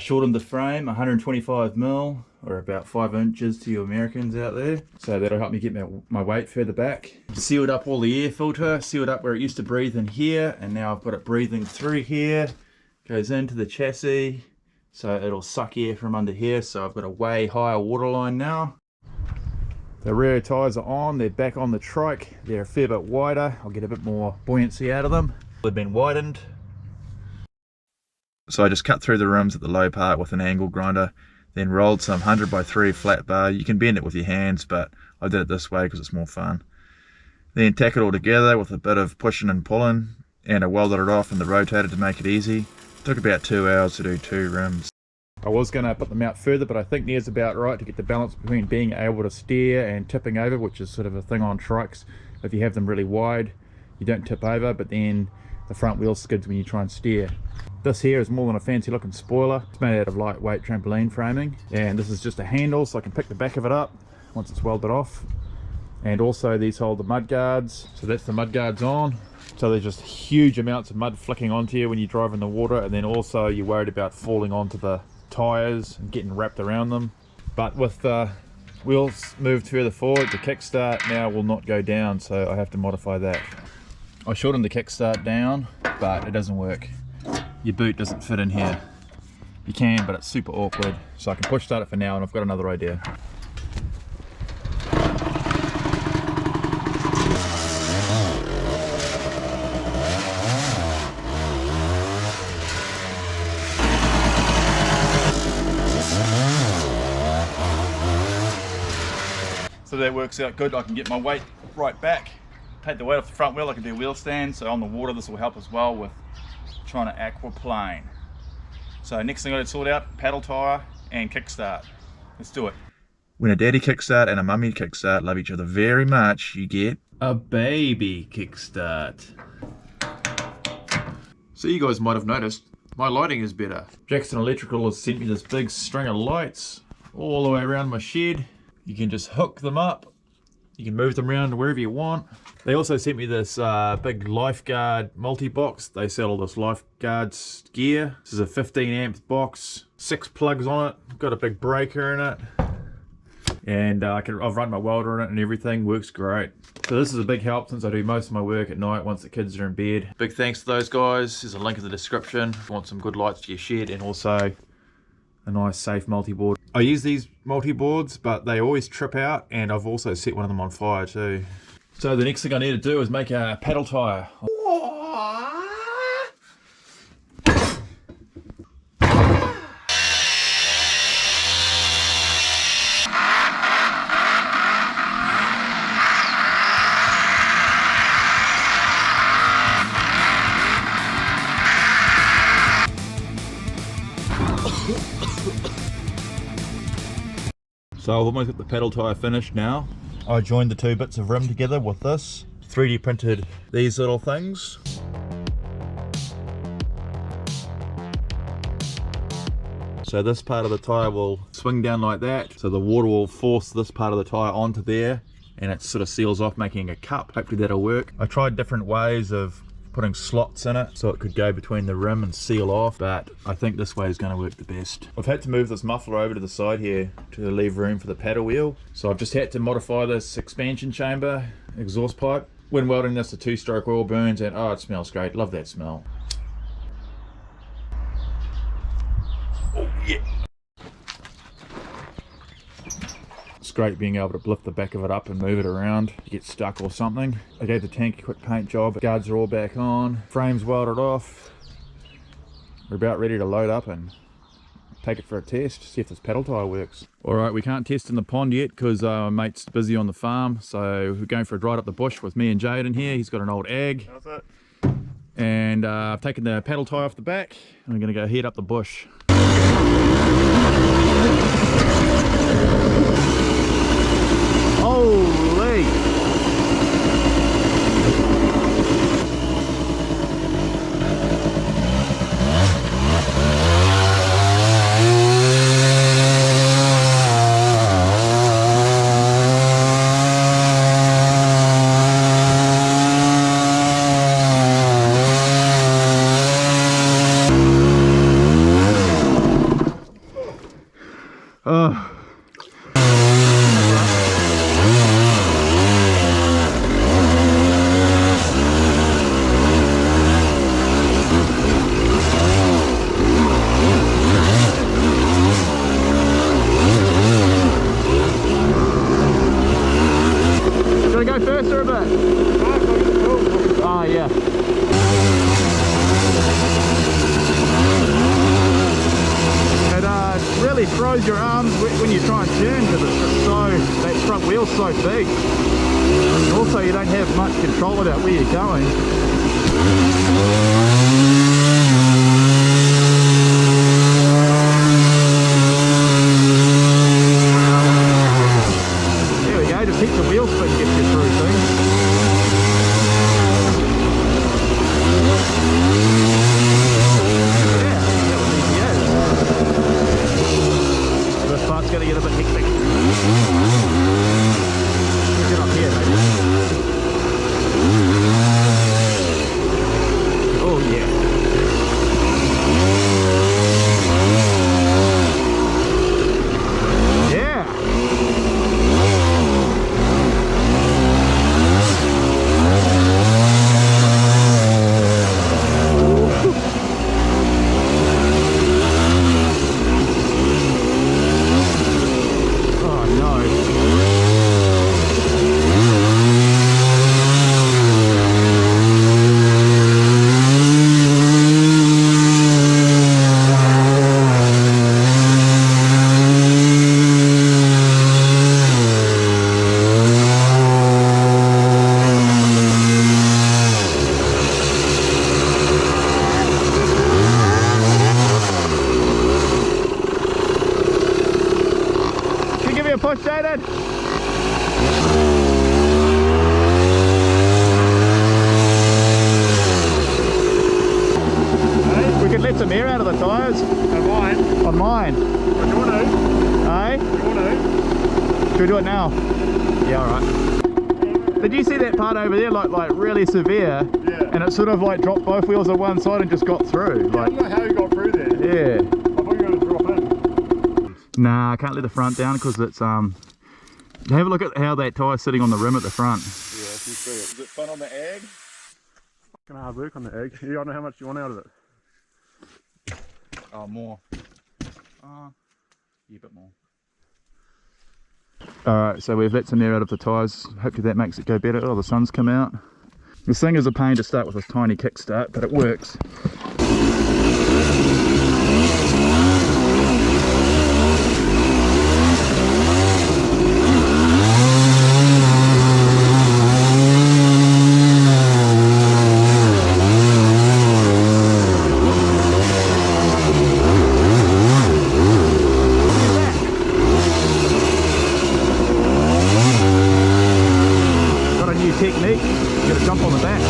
shortened the frame 125mm, or about 5 inches to you Americans out there. So that'll help me get my weight further back. Sealed up all the air filter, sealed up where it used to breathe in here, and now I've got it breathing through here. Goes into the chassis, so it'll suck air from under here, so I've got a way higher waterline now. The rear tyres are on, they're back on the trike. They're a fair bit wider, I'll get a bit more buoyancy out of them. They've been widened. So I just cut through the rims at the low part with an angle grinder, then rolled some 100x3 flat bar. You can bend it with your hands, but I did it this way because it's more fun. Then tack it all together with a bit of pushing and pulling, and I welded it off in the rotator to make it easy. It took about 2 hours to do 2 rims. I was going to put them out further, but I think there's about right to get the balance between being able to steer and tipping over, which is sort of a thing on trikes. If you have them really wide, you don't tip over, but then the front wheel skids when you try and steer. This here is more than a fancy looking spoiler. It's made out of lightweight trampoline framing, and this is just a handle so I can pick the back of it up once it's welded off. And also these hold the mud guards, so that's the mud guards on. So there's just huge amounts of mud flicking onto you when you drive in the water, and then also you're worried about falling onto the tires and getting wrapped around them. But with the wheels moved further forward, the kickstart now will not go down, so I have to modify that. I shortened the kickstart down, but it doesn't work. Your boot doesn't fit in here. You can, but it's super awkward, so I can push start it for now, and I've got another idea. So that works out good. I can get my weight right back, take the weight off the front wheel. I can do wheel stands, so on the water this will help as well with trying to aquaplane. So next thing I got to sort out, paddle tire and kickstart. Let's do it. When a daddy kickstart and a mummy kickstart love each other very much, you get a baby kickstart. So you guys might have noticed my lighting is better. Jackson Electrical has sent me this big string of lights all the way around my shed. You can just hook them up. You can move them around to wherever you want. They also sent me this big lifeguard multi-box. They sell all this lifeguards gear. This is a 15 amp box, 6 plugs on it, got a big breaker in it, and I've run my welder in it and everything, works great. So this is a big help since I do most of my work at night once the kids are in bed. Big thanks to those guys. There's a link in the description if you want some good lights for your shed, and also a nice safe multi-board. I use these multi-boards, but they always trip out, and I've also set one of them on fire too. So the next thing I need to do is make a paddle tire. So I've almost got the paddle tire finished now. I joined the 2 bits of rim together with this. 3D printed these little things. So this part of the tire will swing down like that. So the water will force this part of the tire onto there, and it sort of seals off, making a cup. Hopefully that'll work. I tried different ways of putting slots in it so it could go between the rim and seal off, but I think this way is going to work the best. I've had to move this muffler over to the side here to leave room for the paddle wheel, so I've just had to modify this expansion chamber exhaust pipe. When welding this, the 2-stroke oil burns, and oh, it smells great. Love that smell. Oh yeah. It's great being able to lift the back of it up and move it around. You get stuck or something. I gave the tank a quick paint job. Guards are all back on. Frame's welded off. We're about ready to load up and take it for a test, see if this paddle tire works. Alright, we can't test in the pond yet because my mate's busy on the farm, so we're going for a ride up the bush with me and Jade in here. He's got an old ag. How's that? And I've taken the paddle tire off the back, and we're going to go head up the bush. Holy! twister a bit? Oh yeah. It really throws your arms when you try and turn because it's so, that front wheel's so big. And also you don't have much control about where you're going. There we go, just keep the wheel spin gets you through things. It's going to get a bit hectic. Get up here, maybe. Oh yeah. Yeah. Push, Jaden. Hey? We could let some air out of the tyres. On mine? On mine. Do you want to? Hey? Do you want to? Should we do it now? Yeah, alright. Did you see that part over there, like really severe? Yeah. And it sort of like dropped both wheels on one side and just got through. Yeah, like, I don't know how you got through there. Yeah. I thought you were going to drop in. Nah, I can't let the front down because it's have a look at how that tyre's sitting on the rim at the front. Yeah, I can see it. Is it fun on the ag? Fucking hard work on the ag. You don't know how much you want out of it. Oh, more. Yeah, a bit more. Alright, so we've let some air out of the tyres. Hopefully that makes it go better. Oh, the sun's come out. This thing is a pain to start with this tiny kickstart, but it works. Technique, you gotta jump on the back.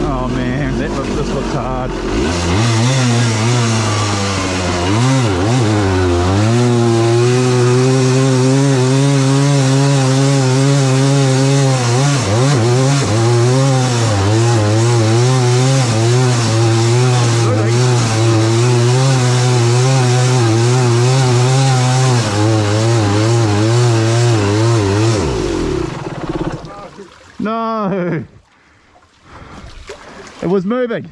Oh man, this looks hard. No! It was moving!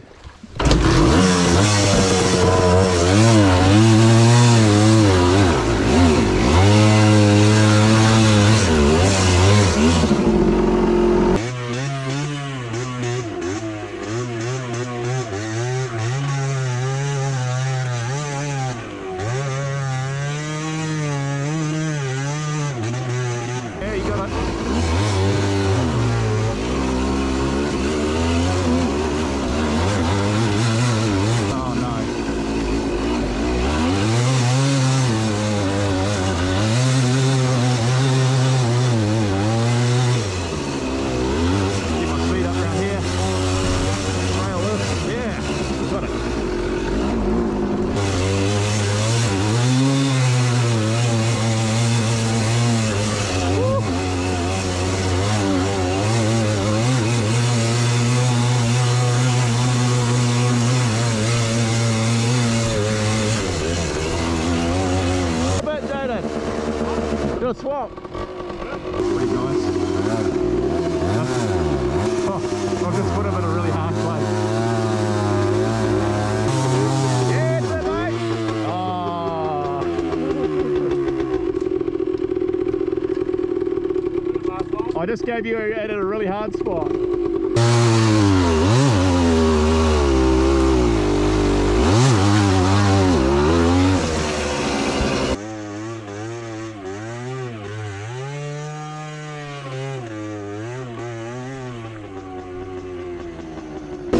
Yeah, you got it. Do a swap. Pretty nice. Oh, I've just put him in a really hard place. Yeah, it's it, mate. Oh. I just gave you at a really hard spot.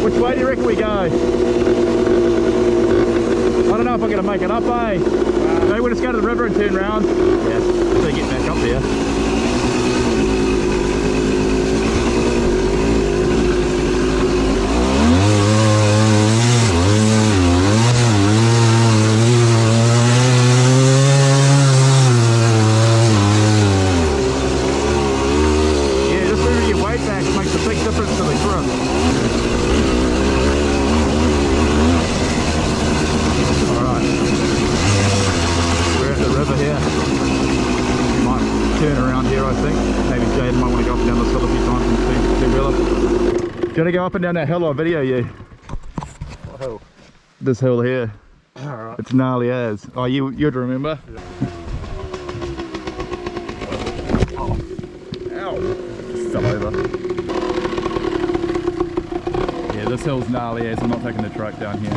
Which way do you reckon we go? I don't know if I'm going to make it up, eh? Maybe we'll just go to the river and turn round. Yeah, so get back up there. Yeah, just moving your weight back makes a big difference to the grip. River here. We might turn around here, I think. Maybe Jaden might want to go up and down this hill a few times and see Wheeler. Do you want to go up and down that hill or video you? What hill? This hill here. Alright. It's gnarly as. Oh, you'd remember. Yeah. Oh. Ow. Fell over. Yeah, this hill's gnarly as. I'm not taking the trike down here.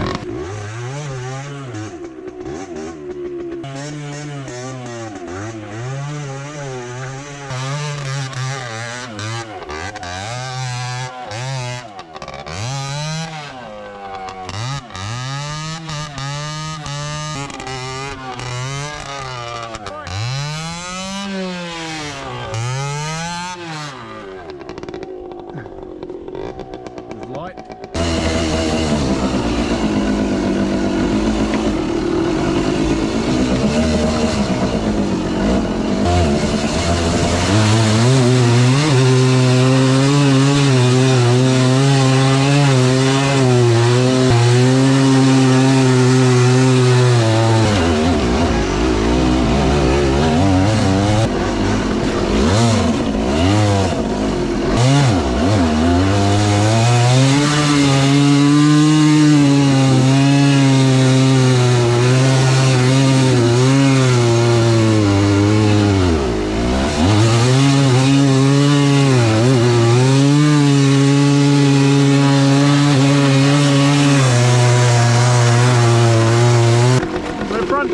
Light.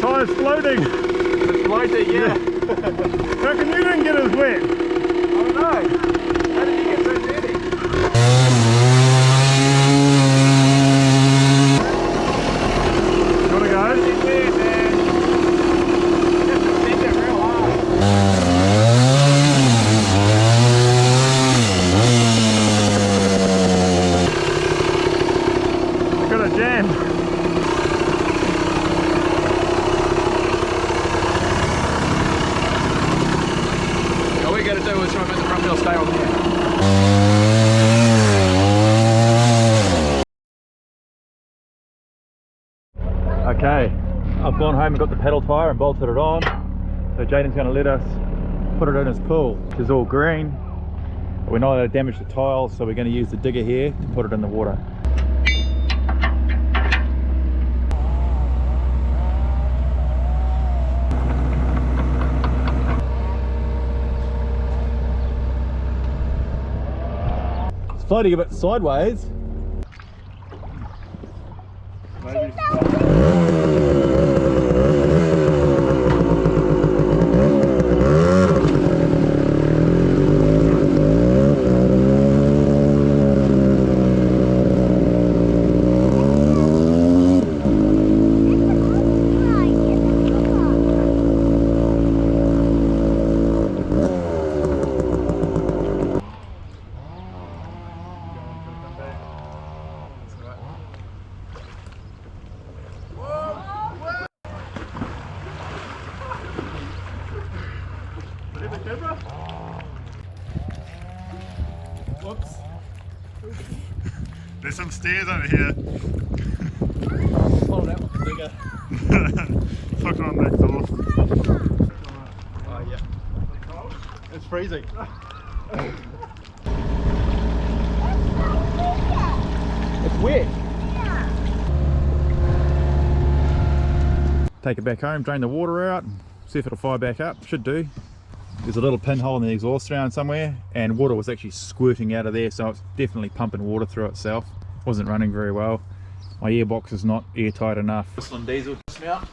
Tyre's floating. It's floating, yeah. How come you didn't get as wet? I don't know. How did you get so dirty? You wanna go? It's weird, man. Just bend it real hard. I got a jam. All we gotta do is try and make the front wheel stay on there. Okay, I've gone home and got the pedal tyre and bolted it on. So Jaden's going to let us put it in his pool, which is all green. But we're not allowed to damage the tiles, so we're going to use the digger here to put it in the water. It's floating a bit sideways. Maybe. Whoops. There's some stairs over here. Hold out with the digger. Fuck it on next door. Oh yeah. It's freezing. It's wet. Take it back home, drain the water out, see if it'll fire back up. Should do. there's a little pinhole in the exhaust round somewhere, and water was actually squirting out of there, so it's definitely pumping water through itself. Wasn't running very well. My airbox is not airtight enough. Whistling diesel dismount.